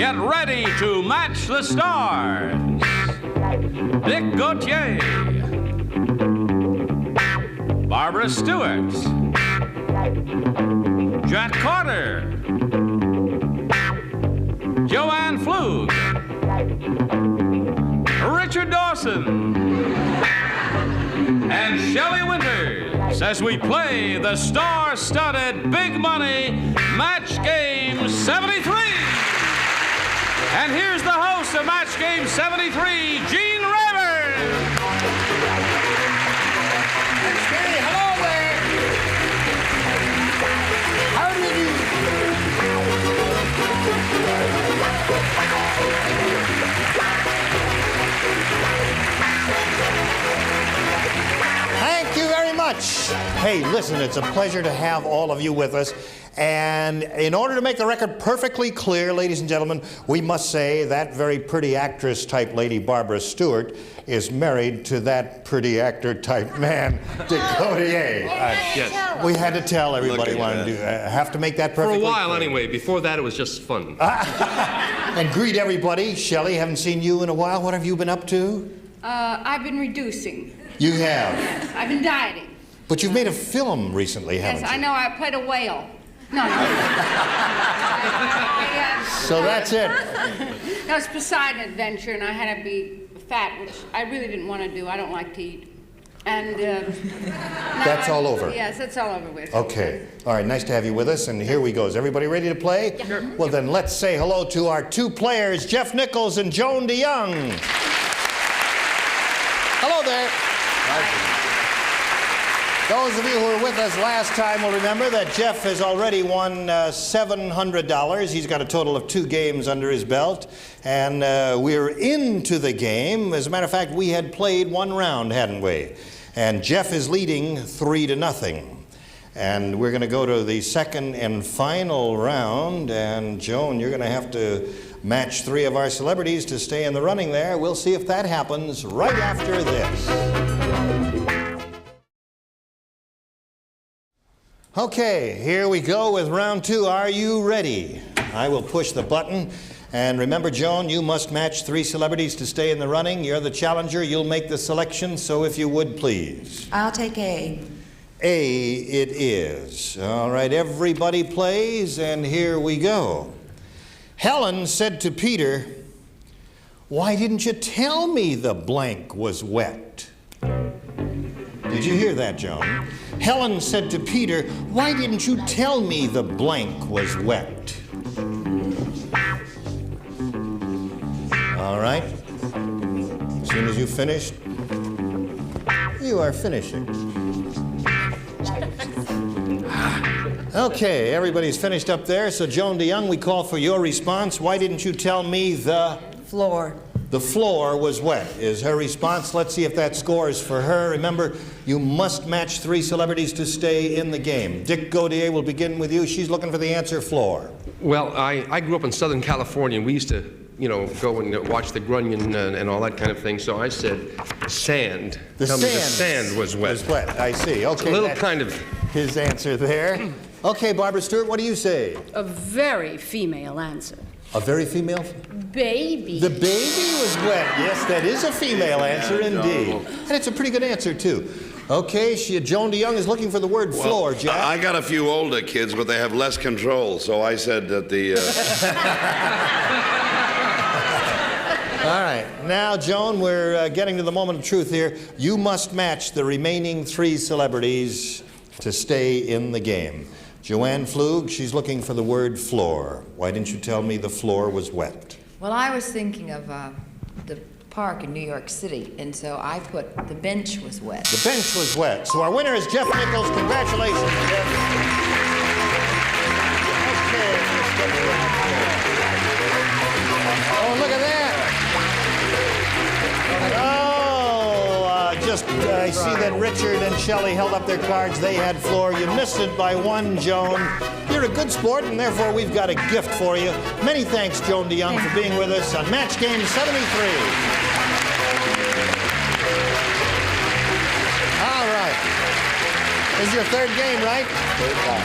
get ready to match the stars. Dick Gautier, Barbara Stuart, Jack Carter, Joanne Pflug, Richard Dawson, and Shelley Winters as we play the star-studded Big Money Match Game 73. And here's the host of Match Game 73, Gene Rayburn. Hey, hello there. How do you do? Thank you very much. Hey, listen, it's a pleasure to have all of you with us. And in order to make the record perfectly clear, ladies and gentlemen, we must say that very pretty actress-type lady, Barbara Stuart, is married to that pretty actor-type man, Dick Gautier. Yes. We had to tell everybody wanted to have to make that perfectly For a while, clear. anyway. Before that, it was just fun. And greet everybody. Shelley, haven't seen you in a while. What have you been up to? I've been reducing. You have. Yes, I've been dieting. But you've made a film recently, haven't Yes, you? I know. I played a whale. No. So that's it. That was Poseidon Adventure, and I had to be fat, which I really didn't want to do. I don't like to eat. And That's all over. Yes, that's all over with. Okay. All right, nice to have you with us, and here we go. Is everybody ready to play? Yeah. Sure. Well, then let's say hello to our two players, Jeff Nichols and Joan DeYoung. Hello there. Those of you who were with us last time will remember that Jeff has already won $700. He's got a total of 2 games under his belt, and we're into the game. As a matter of fact, we had played 1 round, hadn't we? And Jeff is leading 3-0. And we're going to go to the second and final round, and Joan, you're going to have to match 3 of our celebrities to stay in the running there. We'll see if that happens right after this. Okay, here we go with round 2. Are you ready? I will push the button. And remember, Joan, you must match 3 celebrities to stay in the running. You're the challenger. You'll make the selection, so if you would, please. I'll take A. A it is. All right, everybody plays, and here we go. Helen said to Peter, "Why didn't you tell me the blank was wet?" Did you hear that, Joan? Helen said to Peter, "Why didn't you tell me the blank was wet?" All right. As soon as you finished, you are finishing. Okay, everybody's finished up there. So, Joan DeYoung, we call for your response. Why didn't you tell me the Floor. The floor was wet, is her response. Let's see if that scores for her. Remember, you must match 3 celebrities to stay in the game. Dick Gautier will begin with you. She's looking for the answer, floor. Well, I grew up in Southern California, and we used to, go and watch the Grunion and all that kind of thing. So I said sand. Tell me the sand was wet. Was wet, I see. Okay, a little that's kind of his answer there. Okay, Barbara Stewart, what do you say? A very female answer. A very female? Baby. The baby was wet. Yes, that is a female answer indeed. And it's a pretty good answer, too. Okay, Joan DeYoung is looking for the word floor, Jack. I got a few older kids, but they have less control, so I said that the... All right. Now, Joan, we're getting to the moment of truth here. You must match the remaining 3 celebrities to stay in the game. Joanne Pflug, she's looking for the word floor. Why didn't you tell me the floor was wet? Well, I was thinking of the park in New York City, and so I put the bench was wet. The bench was wet. So our winner is Jeff Nichols. Congratulations, Jeff. Okay, let's get to oh, look at that. I see that Richard and Shelley held up their cards. They had floor. You missed it by 1, Joan. You're a good sport, and therefore we've got a gift for you. Many thanks, Joan DeYoung, for being with us on Match Game 73. All right. This is your 3rd game, right? 3rd time.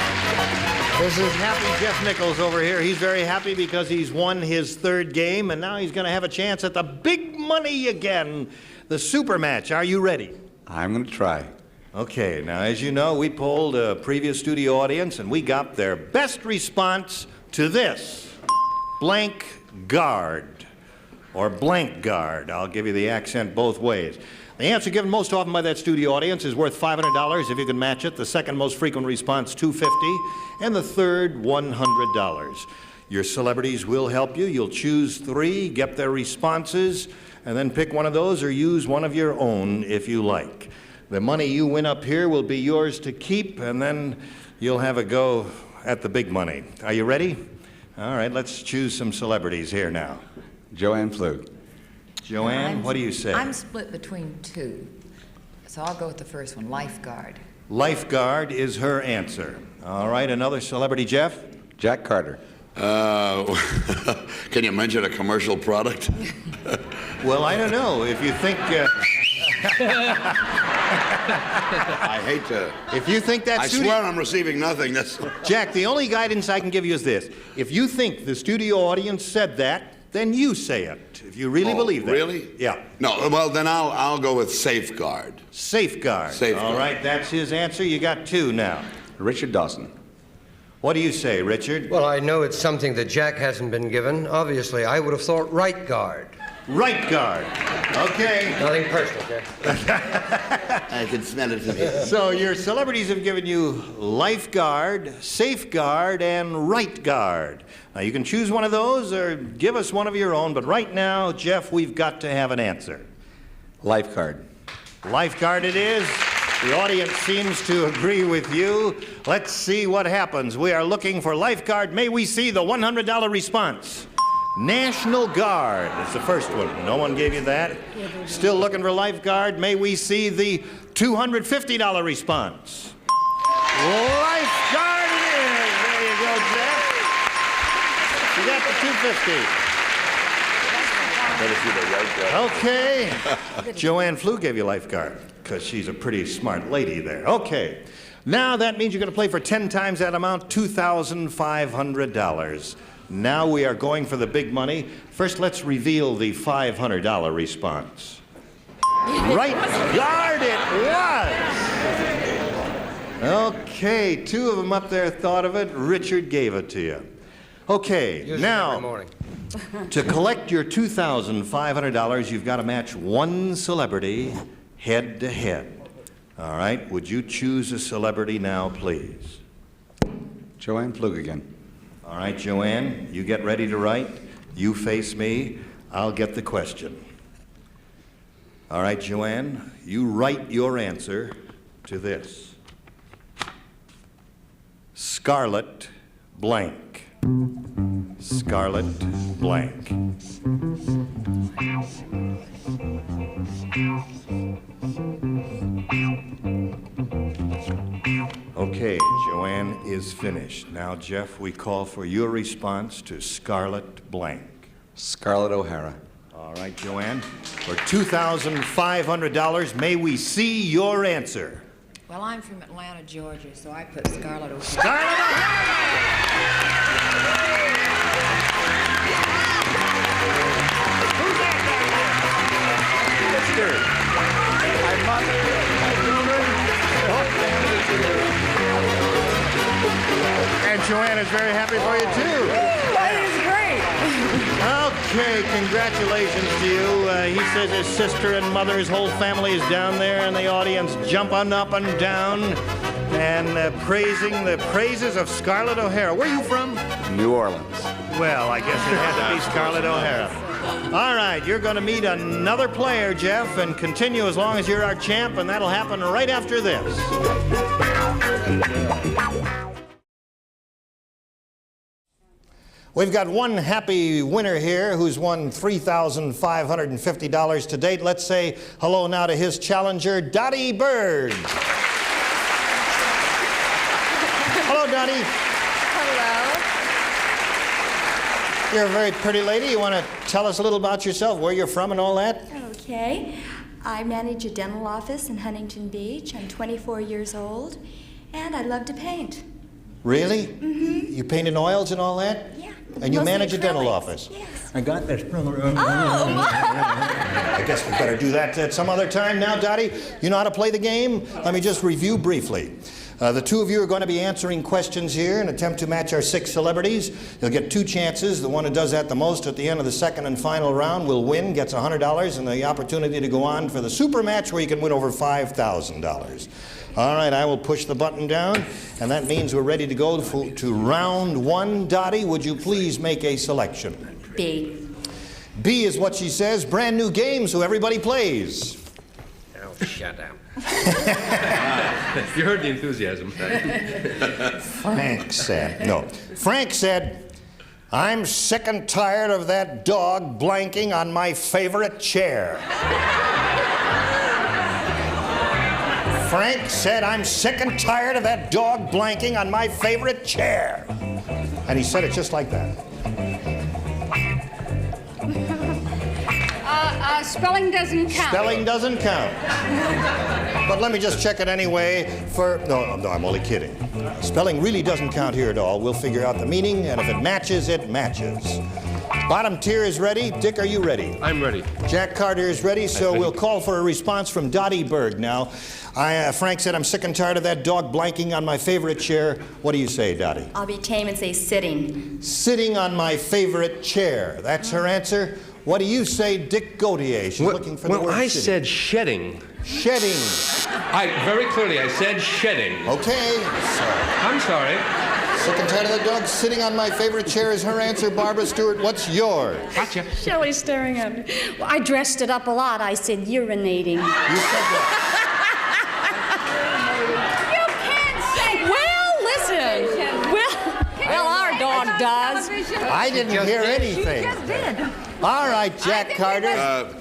This is happy Jeff Nichols over here. He's very happy because he's won his third game, and now he's going to have a chance at the big money again, the super match. Are you ready? I'm going to try. Okay, now as you know, we polled a previous studio audience, and we got their best response to this. Blank guard, or blank guard. I'll give you the accent both ways. The answer given most often by that studio audience is worth $500 if you can match it. The second most frequent response, $250, and the third, $100. Your celebrities will help you. You'll choose three, get their responses, and then pick one of those or use one of your own if you like. The money you win up here will be yours to keep, and then you'll have a go at the big money. Are you ready? All right, let's choose some celebrities here now. Joanne Pflug. Joanne, what do you say? I'm split between two, so I'll go with the first one, lifeguard. Lifeguard is her answer. All right, another celebrity, Jeff? Jack Carter. Can you mention a commercial product? Well, I don't know. If you think... I hate to... If you think that I swear I'm receiving nothing. That's... Jack, the only guidance I can give you is this. If you think the studio audience said that, then you say it. If you really believe that. Really? Yeah. No, well, then I'll go with safeguard. Safeguard. Safeguard. All right, that's his answer. You got two now. Richard Dawson. What do you say, Richard? Well, I know it's something that Jack hasn't been given. Obviously, I would have thought right guard. Right guard. Okay. Nothing personal, Jack. I can smell it from here. So your celebrities have given you lifeguard, safeguard, and right guard. Now you can choose one of those or give us one of your own, but right now, Jeff, we've got to have an answer. Lifeguard. Lifeguard it is. The audience seems to agree with you. Let's see what happens. We are looking for lifeguard. May we see the $100 response? National Guard is the first one. No one gave you that. Still looking for lifeguard. May we see the $250 response? Lifeguard it is. There you go, Jeff. You got the $250. Okay. Joanne Pflug gave you lifeguard because she's a pretty smart lady there. Okay. Now that means you're going to play for 10 times that amount, $2,500. Now we are going for the big money. First, let's reveal the $500 response. Right guard it was! Okay, two of them up there thought of it. Richard gave it to you. Okay, now, to collect your $2,500, you've got to match one celebrity head to head. All right, would you choose a celebrity now, please? Joanne Pflug again. All right, Joanne, you get ready to write. You face me. I'll get the question. All right, Joanne, you write your answer to this. Scarlet blank. Scarlet blank. Okay, Joanne is finished. Now, Jeff, we call for your response to Scarlet blank. Scarlett O'Hara. All right, Joanne. For $2,500, may we see your answer? Well, I'm from Atlanta, Georgia, so I put Scarlett O'Hara. Scarlett Who's that down there? Mr. And Joanne is very happy for you, too. That is great. Okay, congratulations to you. He says his sister and mother, his whole family is down there in the audience, jumping up and down and praising the praises of Scarlett O'Hara. Where are you from? New Orleans. Well, I guess it had to be Scarlett O'Hara. All right, you're going to meet another player, Jeff, and continue as long as you're our champ, and that'll happen right after this. We've got one happy winner here who's won $3,550 to date. Let's say hello now to his challenger, Dottie Bird. Hello, Dottie. Hello. You're a very pretty lady. You want to tell us a little about yourself, where you're from and all that? Okay. I manage a dental office in Huntington Beach. I'm 24 years old, and I love to paint. Really? Mm-hmm. You paint in oils and all that? Yeah. And you Mostly manage a dental acrylics. office? Yes. I got this. Oh! I guess we better do that at some other time. Now, Dottie, you know how to play the game? Let me just review briefly. The two of you are going to be answering questions here and attempt to match our 6 celebrities. You'll get 2 chances. The one who does that the most at the end of the second and final round will win, gets $100, and the opportunity to go on for the super match where you can win over $5,000. All right, I will push the button down, and that means we're ready to go to round 1. Dottie, would you please make a selection? B. B is what she says. Brand new game, so everybody plays. Oh, shut up. You heard the enthusiasm. Frank said, I'm sick and tired of that dog blanking on my favorite chair. Frank said, I'm sick and tired of that dog blanking on my favorite chair. And he said it just like that. Spelling doesn't count. Spelling doesn't count. But let me just check it anyway no, I'm only kidding. Spelling really doesn't count here at all. We'll figure out the meaning, and if it matches, it matches. Bottom tier is ready. Dick, are you ready? I'm ready. Jack Carter is ready, so we'll call for a response from Dottie Berg now. Frank said, I'm sick and tired of that dog blanking on my favorite chair. What do you say, Dottie? I'll be tame and say sitting. Sitting on my favorite chair. That's her answer. What do you say, Dick Gautier? She's looking for the word I sitting. said shedding. Shedding. Very clearly, I said shedding. Okay. I'm sorry. Sick and tired of that dog sitting on my favorite chair is her answer. Barbara Stewart, what's yours? Gotcha. Shelley's staring at me. Well, I dressed it up a lot. I said urinating. You said that. Well, our dog does. I didn't hear anything. You just did. All right, Jack Carter.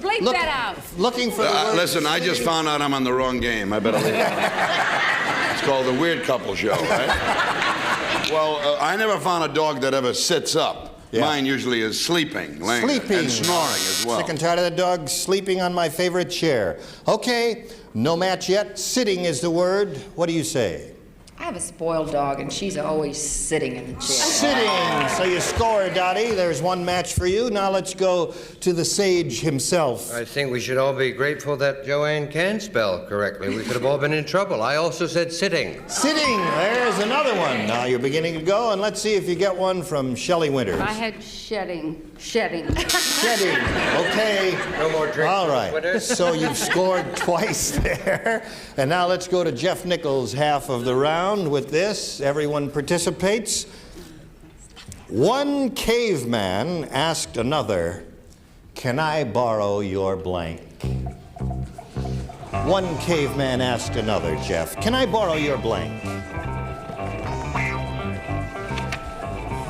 Bleep that out. Looking for the word. Listen, I just found out I'm on the wrong game. I better leave. It's called the Weird Couple Show, right? Well, I never found a dog that ever sits up. Yeah. Mine usually is sleeping, laying Sleeping. and snoring as well. Sick and tired of the dog sleeping on my favorite chair. Okay, no match yet. Sitting is the word. What do you say? I have a spoiled dog, and she's always sitting in the chair. Sitting. So you score, Dottie. There's one match for you. Now let's go to the sage himself. I think we should all be grateful that Joanne can spell correctly. We could have all been in trouble. I also said sitting. Sitting. There's another one. Now you're beginning to go, and let's see if you get one from Shelley Winters. I had shedding. Shedding. Okay. No more drinks. All right. Twitter. So you've scored twice there. And now let's go to Jeff Nichols' half of the round. With this, everyone participates. One caveman asked another, can I borrow your blank? One caveman asked another, Jeff, can I borrow your blank?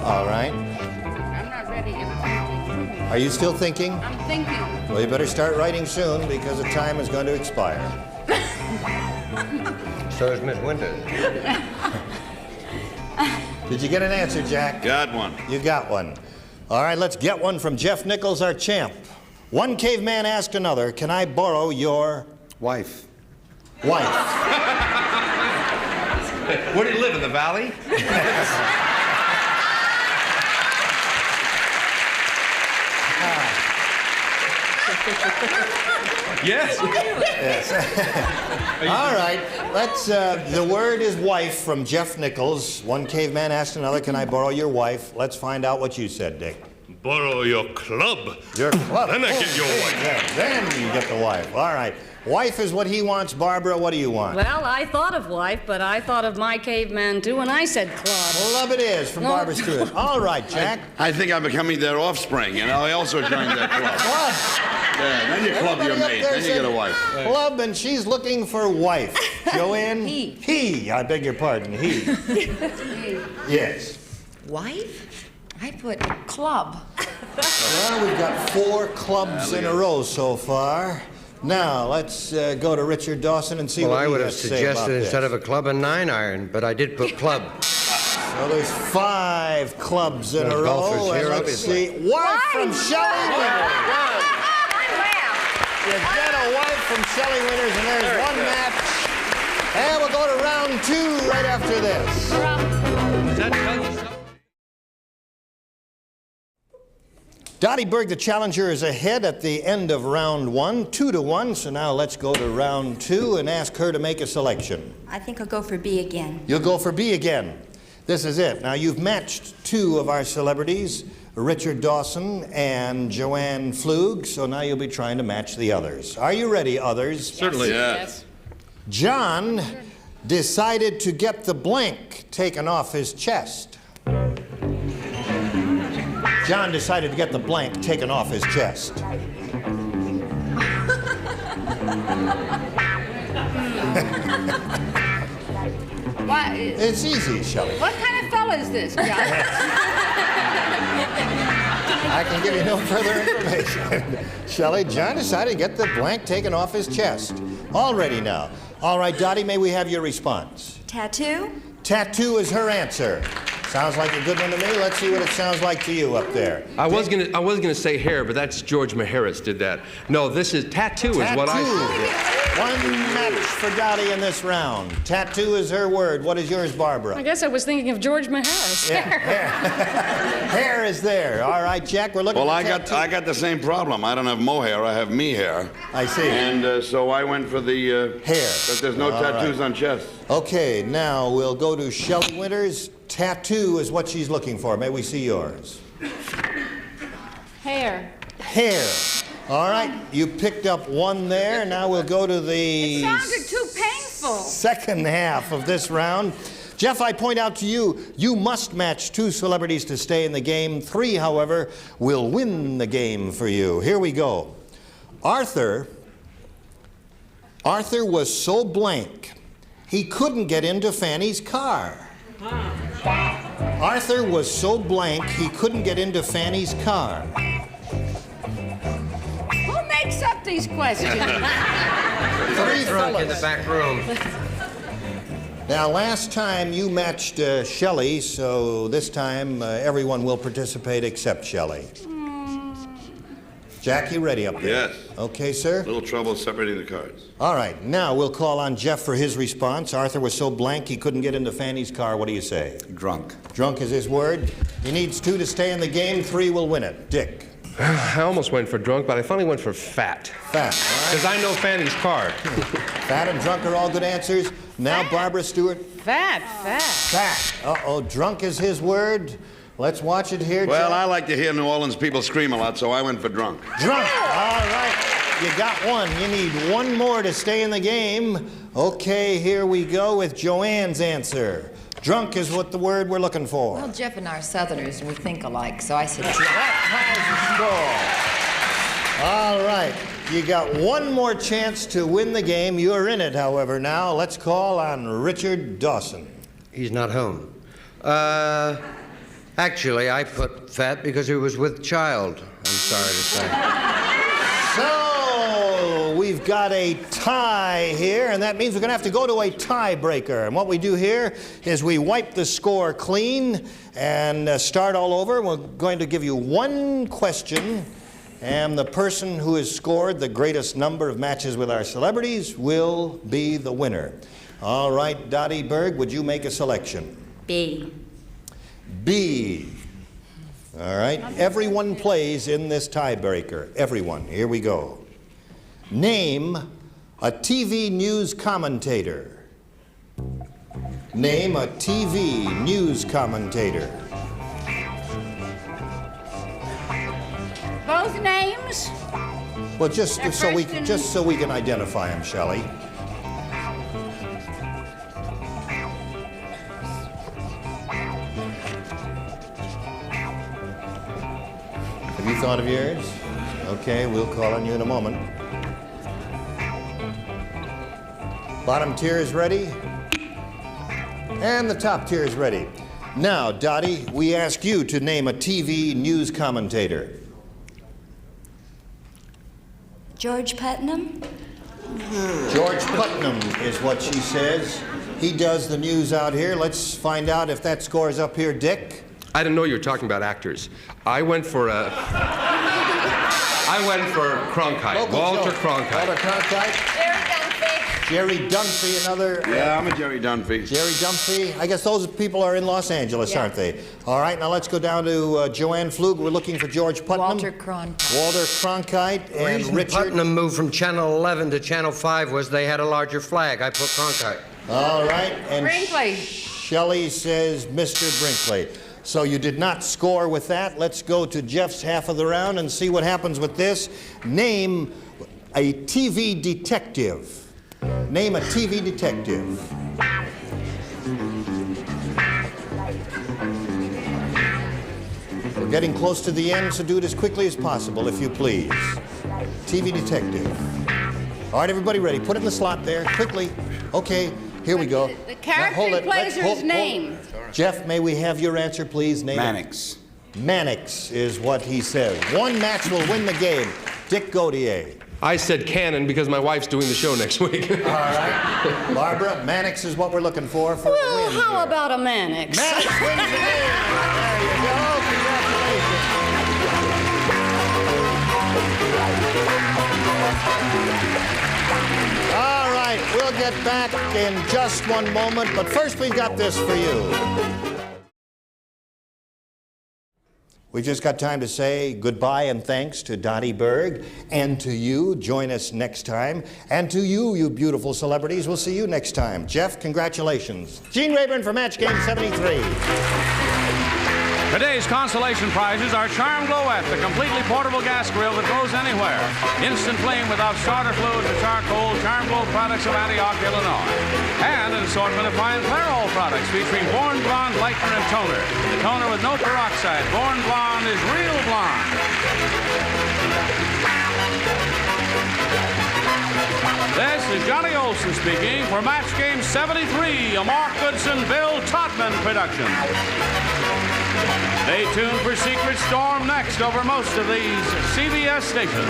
All right. I'm not ready. Are you still thinking? I'm thinking. Well, you better start writing soon because the time is going to expire. So is Miss Winters. Did you get an answer, Jack? Got one. You got one. All right, let's get one from Jeff Nichols, our champ. One caveman asked another, can I borrow your Wife. wife? Where do you live, in the valley? Yes. All right, let's, the word is wife from Jeff Nichols. One caveman asked another, can I borrow your wife? Let's find out what you said, Dick. Borrow your club. Your club. Then I get your wife. Yeah, then you get the wife. All right. Wife is what he wants. Barbara, what do you want? Well, I thought of wife, but I thought of my caveman too, and I said club. Well, love it is from Barbara Stewart. All right, Jack. I think I'm becoming their offspring, you know. I also joined that club. Club. Yeah, then you club your Everybody mate, up there then you get a said wife. Club, and she's looking for wife. Joanne? He. I beg your pardon. He. Yes. Wife? I put club. Well, we've got 4 clubs in a row so far. Now, let's go to Richard Dawson and see Well, what I he would have has to say about suggested this. instead of a club, a 9-iron, but I did put club. So there's 5 clubs in a Those row. golfers And here, let's see. obviously. Wife from Shelley Winters. You get a wife from Shelley Winters, and there's one match. And we'll go to round 2 right after this. that tells you something? Dottie Berg, the challenger, is ahead at the end of round 1, 2-1. So now let's go to round 2 and ask her to make a selection. I think I'll go for B again. You'll go for B again. This is it. Now, you've matched 2 of our celebrities, Richard Dawson and Joanne Pflug, so now you'll be trying to match the others. Are you ready, others? Certainly. Yes. John decided to get the blank taken off his chest. John decided to get the blank taken off his chest. It's easy, Shelley. What kind of fella is this, John? I can give you no further information. Shelley, John decided to get the blank taken off his chest. All ready now. All right, Dottie, may we have your response? Tattoo? Tattoo is her answer. Sounds like a good one to me. Let's see what it sounds like to you up there. I was gonna say hair, but that's George Maharis did that. No, this is tattoo is what I said. One match for Dottie in this round. Tattoo is her word. What is yours, Barbara? I guess I was thinking of George Maharis. Yeah, hair. Hair is there. All right, Jack, we're looking Well, for tattoo. I got the same problem. I don't have mohair, I have me hair. I see. And so I went for the hair. But there's no tattoos on chest. Okay, now we'll go to Shelley Winters. Tattoo is what she's looking for. May we see yours? Hair. Hair. All right, you picked up one there. Now we'll go to the It sounded too painful. second half of this round. Jeff, I point out to you, you must match 2 celebrities to stay in the game. 3, however, will win the game for you. Here we go. Arthur was so blank, he couldn't get into Fanny's car. Arthur was so blank, he couldn't get into Fanny's car. Who makes up these questions? 3 Drunk in the fellas. back room. Now, last time you matched Shelley, so this time everyone will participate except Shelley. Jack, you ready up there? Yes. Okay, sir. Little trouble separating the cards. All right, now we'll call on Jeff for his response. Arthur was so blank he couldn't get into Fanny's car. What do you say? Drunk. Drunk is his word. He needs 2 to stay in the game. 3 will win it. Dick. I almost went for drunk, but I finally went for fat. Fat. Because I know Fanny's car. Fat and drunk are all good answers. Now, Barbara Stewart. Fat. Fat. Uh-oh, drunk is his word. Let's watch it here, Well, Jeff. I like to hear New Orleans people scream a lot, so I went for drunk. Drunk. All right. You got one. You need 1 more to stay in the game. Okay, here we go with Joanne's answer. Drunk is what the word we're looking for. Well, Jeff and I are Southerners, and we think alike, so I said drunk. All right. You got 1 more chance to win the game. You're in it, however. Now, let's call on Richard Dawson. He's not home. Actually, I put fat because he was with child, I'm sorry to say. So, we've got a tie here, and that means we're going to have to go to a tiebreaker. And what we do here is we wipe the score clean and start all over. We're going to give you 1 question, and the person who has scored the greatest number of matches with our celebrities will be the winner. All right, Dottie Berg, would you make a selection? B. B. All right. Everyone plays in this tiebreaker. Everyone. Here we go. Name a TV news commentator. Name a TV news commentator. Both names? Well, just so we can identify him, Shelley. Have you thought of yours? Okay, we'll call on you in a moment. Bottom tier is ready. And the top tier is ready. Now, Dottie, we ask you to name a TV news commentator. George Putnam? George Putnam is what she says. He does the news out here. Let's find out if that score's up here, Dick. I didn't know you were talking about actors. I went for Cronkite. Local Walter Joe. Cronkite. Walter Cronkite. Very Jerry Dunphy, another. Yeah, I'm a Jerry Dunphy. Jerry Dunphy. I guess those people are in Los Angeles, aren't they? All right, now let's go down to Joanne Pflug. We're looking for George Putnam. Walter Cronkite. Walter Cronkite The and reason Richard. Putnam moved from Channel 11 to Channel 5 was they had a larger flag. I put Cronkite. All right, and Brinkley. Shelley says Mr. Brinkley. So you did not score with that. Let's go to Jeff's half of the round and see what happens with this. Name a TV detective. Name a TV detective. We're getting close to the end, so do it as quickly as possible, if you please. TV detective. All right, everybody ready? Put it in the slot there, quickly. Okay, here we go. The Now, character hold he it. plays or his name? Jeff, may we have your answer, please? Name it. Mannix. Mannix is what he says. One match will win the game. Dick Gautier. I said Cannon because my wife's doing the show next week. All right. Barbara, Mannix is what we're looking for a Well, win how here. about a Mannix? Mannix wins the game. There you go. Congratulations. All right, we'll get back in just one moment, but first we've got this for you. We've just got time to say goodbye and thanks to Dottie Berg and to you. Join us next time. And to you, you beautiful celebrities, we'll see you next time. Jeff, congratulations. Gene Rayburn for Match Game 73. Today's consolation prizes are Charm Glowette, the completely portable gas grill that goes anywhere. Instant flame without starter fluid or charcoal. Charm Glow products of Antioch, Illinois. And an assortment of fine Clairol products featuring Born Blonde Lightener and Toner. The toner with no peroxide. Born Blonde is real blonde. This is Johnny Olson speaking for Match Game 73, a Mark Goodson, Bill Todman production. Stay tuned for Secret Storm next over most of these CBS stations.